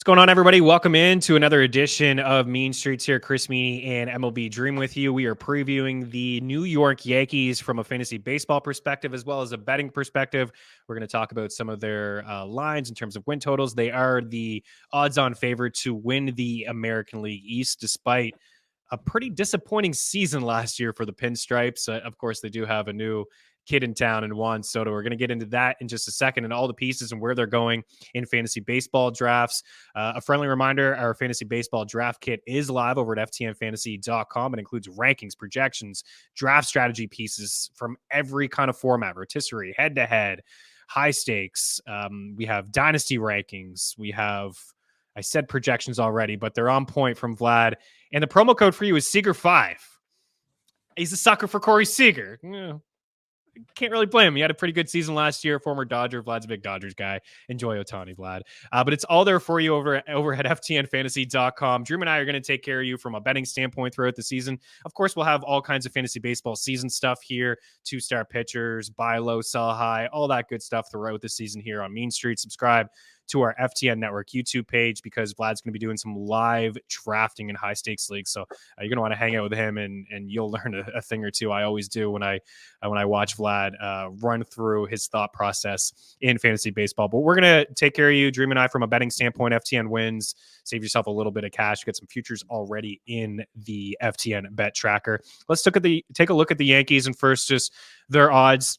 Going on, everybody? Welcome in to another edition of Mean Streets here. Chris Meaney and MLB Dream with you. We are previewing the New York Yankees from a fantasy baseball perspective as well as a betting perspective. We're going to talk about some of their lines in terms of win totals. They are the odds-on favorite to win the American League East despite a pretty disappointing season last year for the Pinstripes. Of course, they do have a new kid in town and Juan Soto. We're going to get into that in just a second and all the pieces and where they're going in fantasy baseball drafts. A friendly reminder, our fantasy baseball draft kit is live over at ftnfantasy.com. It includes rankings, projections, draft strategy pieces from every kind of format, rotisserie, head-to-head, high stakes. We have dynasty rankings. We have, I said projections already, but they're on point from Vlad. And the promo code for you is Seager5. He's a sucker for Corey Seager. Can't really blame him. He had a pretty good season last year. Former Dodger. Vlad's a big Dodgers guy. Enjoy Ohtani, Vlad. But it's all there for you over at ftnfantasy.com. Dream and I are going to take care of you from a betting standpoint throughout the season. Of course, we'll have all kinds of fantasy baseball season stuff here. 2-star pitchers, buy low, sell high, all that good stuff throughout the season here on Mean Street. Subscribe to our FTN Network YouTube page because Vlad's going to be doing some live drafting in high stakes leagues. So you're going to want to hang out with him and you'll learn a thing or two. I always do when I watch Vlad run through his thought process in fantasy baseball. But we're going to take care of you, Dream and I, from a betting standpoint. FTN wins. Save yourself a little bit of cash. Get some futures already in the FTN bet tracker. Let's take a look at the Yankees and first just their odds.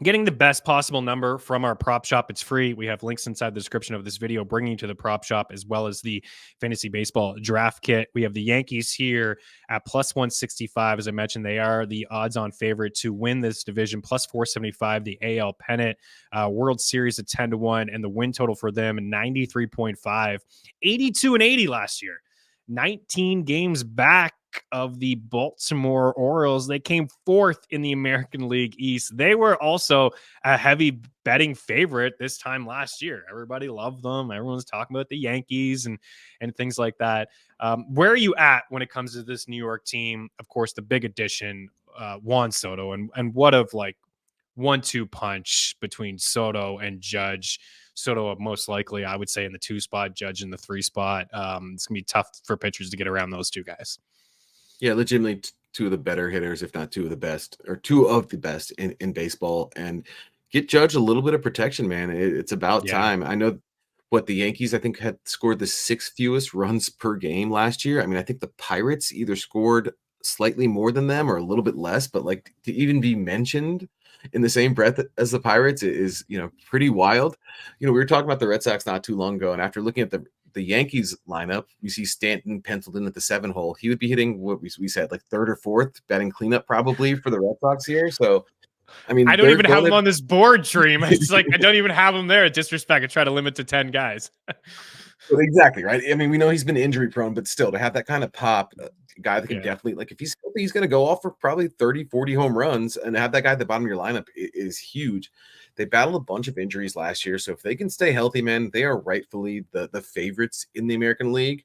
Getting the best possible number from our prop shop. It's free. We have links inside the description of this video bringing you to the prop shop as well as the fantasy baseball draft kit. We have the Yankees here at plus 165. As I mentioned, they are the odds-on favorite to win this division, plus 475, the AL pennant, World Series at 10-1, and the win total for them 93.5, 82 and 80 last year. 19 games back of the Baltimore Orioles. They came fourth in the American League East. They were also a heavy betting favorite this time last year. Everybody loved them. Everyone's talking about the Yankees and things like that. Where are you at when it comes to this New York team? Of course, the big addition, Juan Soto, and what of like 1-2 punch between Soto and Judge. Soto most likely, I would say, in the 2 spot, Judge in the 3 spot. It's going to be tough for pitchers to get around those two guys. Yeah, legitimately 2 of the better hitters, if not 2 of the best, or 2 of the best in baseball. And get Judge a little bit of protection, man. It's about time. I know what the Yankees, I think, had scored the 6th fewest runs per game last year. I mean, I think the Pirates either scored slightly more than them or a little bit less, but like to even be mentioned in the same breath as the Pirates is, pretty wild. We were talking about the Red Sox not too long ago, and after looking at the Yankees lineup, you see Stanton penciled in at the 7 hole. He would be hitting what we said, like 3rd or 4th, batting cleanup probably for the Red Sox here. So, I mean, I don't even have him on this board, Dream. It's like I don't even have him there. Disrespect. I try to limit to 10 guys. Exactly, right? I mean, we know he's been injury prone, but still to have that kind of pop, guy that can definitely, like, if he's going to go off for probably 30, 40 home runs and have that guy at the bottom of your lineup is huge. They battled a bunch of injuries last year, so if they can stay healthy, man, they are rightfully the favorites in the American League.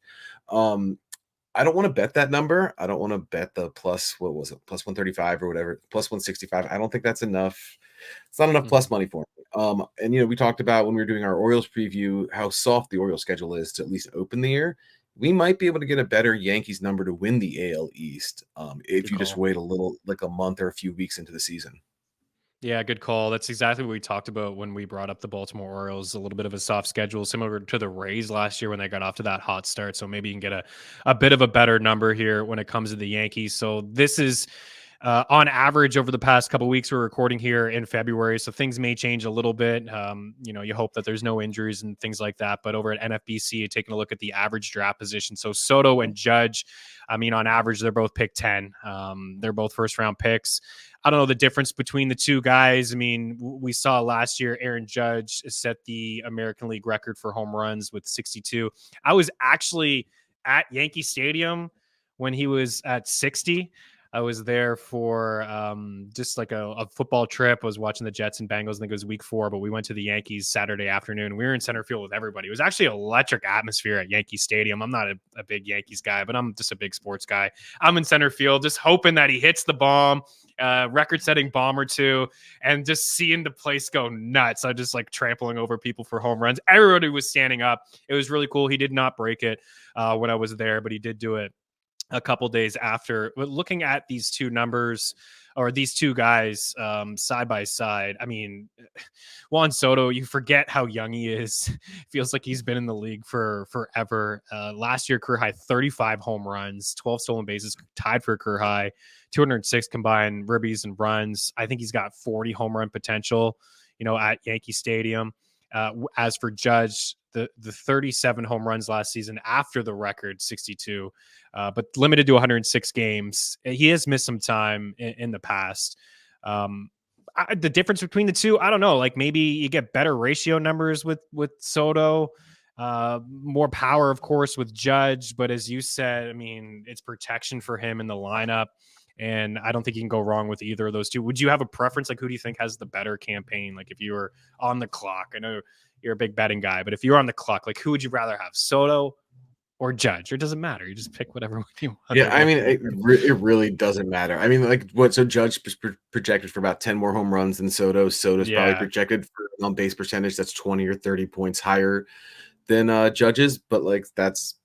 I don't want to bet that number. I don't want to bet the plus 135 or whatever, plus 165. I don't think that's enough. It's not enough plus money for me. And we talked about when we were doing our Orioles preview how soft the Orioles schedule is to at least open the year. We might be able to get a better Yankees number to win the AL East if you just wait a little, like a month or a few weeks into the season. Yeah, good call. That's exactly what we talked about when we brought up the Baltimore Orioles. A little bit of a soft schedule, similar to the Rays last year when they got off to that hot start. So maybe you can get a bit of a better number here when it comes to the Yankees. So this is on average over the past couple of weeks. We're recording here in February, so things may change a little bit. You hope that there's no injuries and things like that. But over at NFBC, taking a look at the average draft position. So Soto and Judge, I mean, on average, they're both pick 10. They're both first-round picks. I don't know the difference between the two guys. I mean, we saw last year Aaron Judge set the American League record for home runs with 62. I was actually at Yankee Stadium when he was at 60. I was there for just like a football trip. I was watching the Jets and Bengals. I think it was week 4, but we went to the Yankees Saturday afternoon. We were in center field with everybody. It was actually an electric atmosphere at Yankee Stadium. I'm not a big Yankees guy, but I'm just a big sports guy. I'm in center field, just hoping that he hits the bomb, record-setting bomb or two, and just seeing the place go nuts. I just like trampling over people for home runs. Everybody was standing up. It was really cool. He did not break it when I was there, but he did do it a couple days after. But looking at these two numbers, or these two guys side by side, I mean, Juan Soto, you forget how young he is. Feels like he's been in the league for forever. Last year, career high 35 home runs, 12 stolen bases, tied for a career high, 206 combined ribbies and runs. I think he's got 40 home run potential, at Yankee Stadium. As for Judge, the 37 home runs last season after the record 62, but limited to 106 games. He has missed some time in the past. The difference between the two, I don't know. Like maybe you get better ratio numbers with Soto, more power, of course, with Judge. But as you said, I mean, it's protection for him in the lineup. And I don't think you can go wrong with either of those two. Would you have a preference? Like, who do you think has the better campaign? Like, if you were on the clock, I know you're a big betting guy, but if you're on the clock, like, who would you rather have, Soto or Judge? Or it doesn't matter. You just pick whatever you want. Yeah, I mean, it really doesn't matter. I mean, like, so Judge projected for about 10 more home runs than Soto. Soto's probably projected for on base percentage that's 20 or 30 points higher than Judge's, but like that's,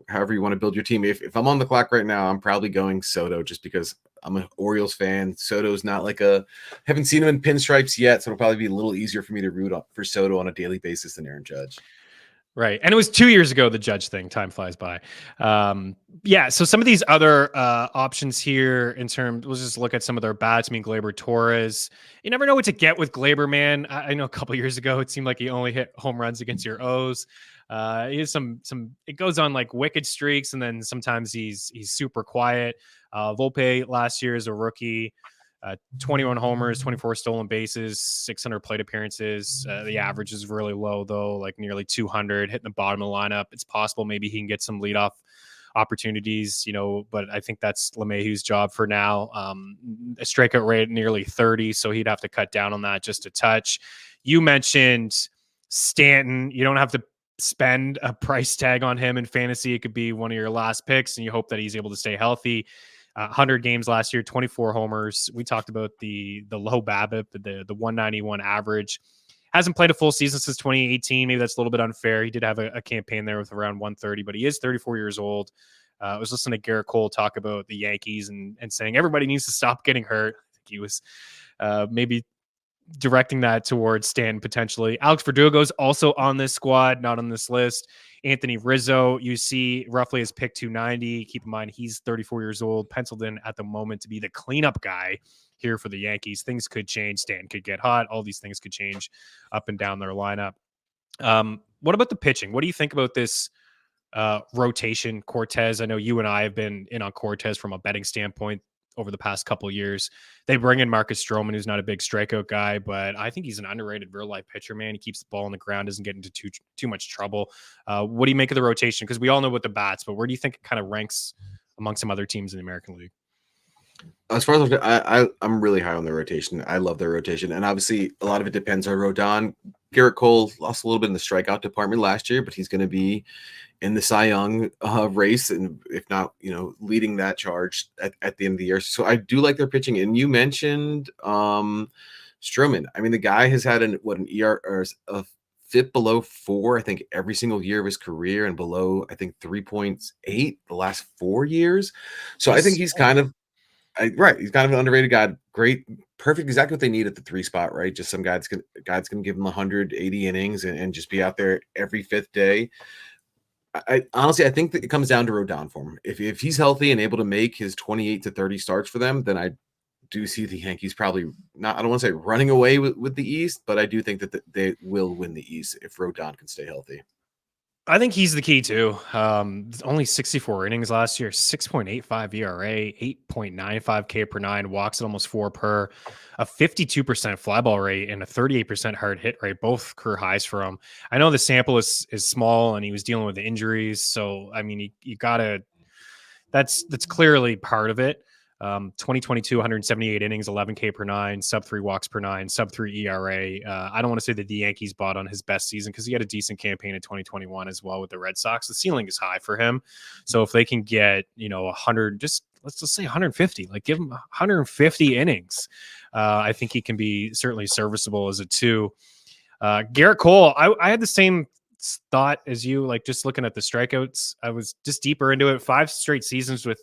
however you want to build your team. If I'm on the clock right now, I'm probably going Soto just because I'm an Orioles fan. Soto's not like haven't seen him in pinstripes yet, so it'll probably be a little easier for me to root for Soto on a daily basis than Aaron Judge. Right. And it was 2 years ago, the Judge thing. Time flies by. So some of these other options here in terms, we'll just look at some of their bats. I mean, Gleyber Torres. You never know what to get with Gleyber, man. I know a couple years ago, it seemed like he only hit home runs against your O's. He has it goes on like wicked streaks, and then sometimes he's super quiet. Volpe last year as a rookie, 21 homers, 24 stolen bases, 600 plate appearances. The average is really low though, like nearly 200, hitting the bottom of the lineup. It's possible maybe he can get some leadoff opportunities, but I think that's LeMahieu's job for now. A strikeout rate nearly 30, so he'd have to cut down on that just a touch. You mentioned Stanton. You don't have to spend a price tag on him in fantasy. It could be one of your last picks, and you hope that he's able to stay healthy. 100 games last year, 24 homers. We talked about the low BABIP, the 191 average. Hasn't played a full season since 2018. Maybe that's a little bit unfair. He did have a campaign there with around 130, but he is 34 years old. I was listening to Gerrit Cole talk about the Yankees and saying everybody needs to stop getting hurt. I think he was maybe directing that towards Stanton potentially. Alex Verdugo's also on this squad, not on this list. Anthony Rizzo, you see roughly his pick 290. Keep in mind, he's 34 years old, penciled in at the moment to be the cleanup guy here for the Yankees. Things could change. Stanton could get hot. All these things could change up and down their lineup. What about the pitching? What do you think about this rotation, Cortez? I know you and I have been in on Cortez from a betting standpoint over the past couple of years. They bring in Marcus Stroman, who's not a big strikeout guy, but I think he's an underrated real life pitcher, man. He keeps the ball on the ground, doesn't get into too much trouble. What do you make of the rotation? Because we all know what the bats, but where do you think it kind of ranks among some other teams in the American League? As far as I'm really high on the rotation. I love their rotation, and obviously a lot of it depends on Rodon. Gerrit Cole lost a little bit in the strikeout department last year, but he's going to be in the Cy Young race, and if not, leading that charge at the end of the year. So I do like their pitching. And you mentioned Stroman. I mean, the guy has had an ER or a FIP below 4, I think, every single year of his career, and below, I think, 3.8 the last 4 years. So I think he's kind of he's kind of an underrated guy. Great, perfect, exactly what they need at the 3 spot, right? Just some guys can give him 180 innings and just be out there every 5th day. I honestly, I think that it comes down to Rodon for him. If he's healthy and able to make his 28 to 30 starts for them, then I do see the Yankees probably not, I don't want to say running away with the East, but I do think that they will win the East if Rodon can stay healthy. I think he's the key too. Only 64 innings last year, 6.85 ERA, 8.95 K per 9, walks at almost 4 per, a 52% fly ball rate, and a 38% hard hit rate, both career highs for him. I know the sample is small, and he was dealing with injuries, so I mean, you gotta. That's clearly part of it. 2022, 178 innings, 11K per nine, sub 3 walks per nine, sub 3 ERA. I don't want to say that the Yankees bought on his best season because he had a decent campaign in 2021 as well with the Red Sox. The ceiling is high for him. So if they can get, 100, let's just say 150, like give him 150 innings. I think he can be certainly serviceable as a 2. Gerrit Cole, I had the same thought as you, like just looking at the strikeouts. I was just deeper into it. 5 straight seasons with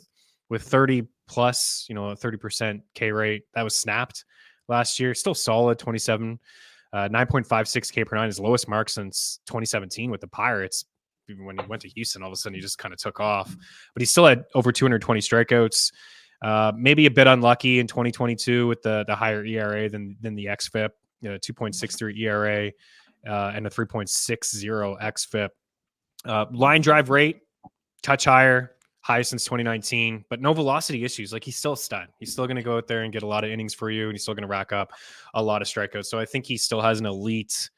30 plus, a 30% K rate. That was snapped last year. Still solid, 27, 9.56 K per nine, his lowest mark since 2017 with the Pirates. Even when he went to Houston, all of a sudden he just kind of took off. But he still had over 220 strikeouts. Maybe a bit unlucky in 2022 with the higher ERA than the xFIP, 2.63 ERA and a 3.60 xFIP. Line drive rate, touch higher, highest since 2019, but no velocity issues. Like he's still a stud. He's still going to go out there and get a lot of innings for you, and he's still going to rack up a lot of strikeouts. So I think he still has an elite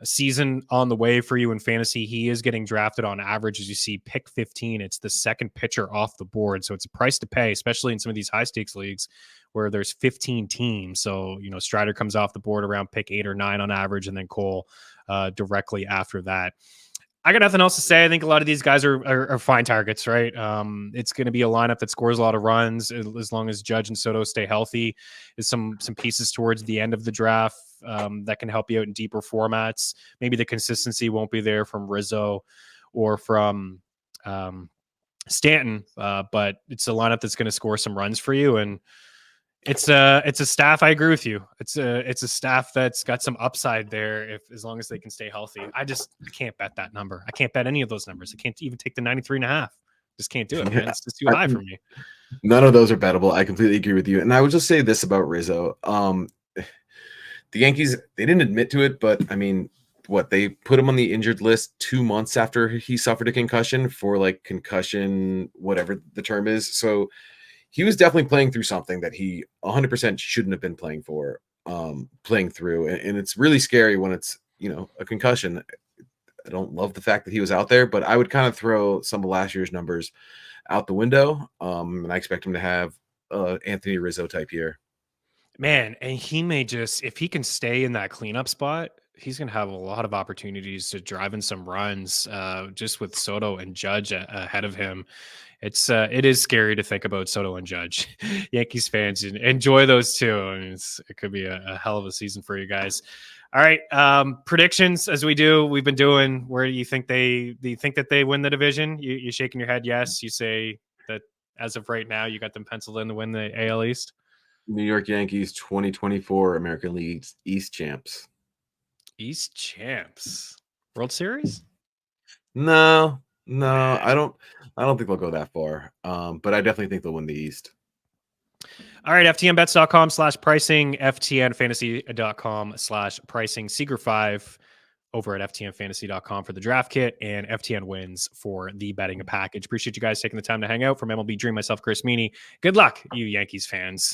season on the way for you in fantasy. He is getting drafted on average, as you see, pick 15. It's the second pitcher off the board. So it's a price to pay, especially in some of these high stakes leagues where there's 15 teams. So, Strider comes off the board around pick 8 or 9 on average, and then Cole directly after that. I got nothing else to say. I think a lot of these guys are fine targets, right? It's going to be a lineup that scores a lot of runs as long as Judge and Soto stay healthy. There's some pieces towards the end of the draft that can help you out in deeper formats. Maybe the consistency won't be there from Rizzo or from Stanton, but it's a lineup that's going to score some runs for you. And it's a staff. I agree with you. It's a staff that's got some upside there as long as they can stay healthy. I can't bet that number. I can't bet any of those numbers. I can't even take the 93.5. Just can't do it, man. It's just too high for me. None of those are bettable. I completely agree with you. And I would just say this about Rizzo. The Yankees, they didn't admit to it, but I mean, they put him on the injured list 2 months after he suffered a concussion for like concussion, whatever the term is. So he was definitely playing through something that he 100% shouldn't have been playing through. And it's really scary when it's, a concussion. I don't love the fact that he was out there, but I would kind of throw some of last year's numbers out the window. And I expect him to have Anthony Rizzo type year. Man, and he may just, if he can stay in that cleanup spot, he's going to have a lot of opportunities to drive in some runs just with Soto and Judge ahead of him. It is scary to think about Soto and Judge. Yankees fans, enjoy those two. I mean, it could be a hell of a season for you guys. All right, predictions we've been doing. Where do you think that they win the division? You shaking your head yes. You say that as of right now, you got them penciled in to win the AL East. New York Yankees 2024 American League East champs. East champs. World Series? No, I don't think they'll go that far. But I definitely think they'll win the East. All right, ftnbets.com/pricing, ftnfantasy.com/pricing, Seeger 5 over at ftnfantasy.com for the draft kit, and FTN wins for the betting package. Appreciate you guys taking the time to hang out. From MLB Dream, myself, Chris Meaney. Good luck, you Yankees fans.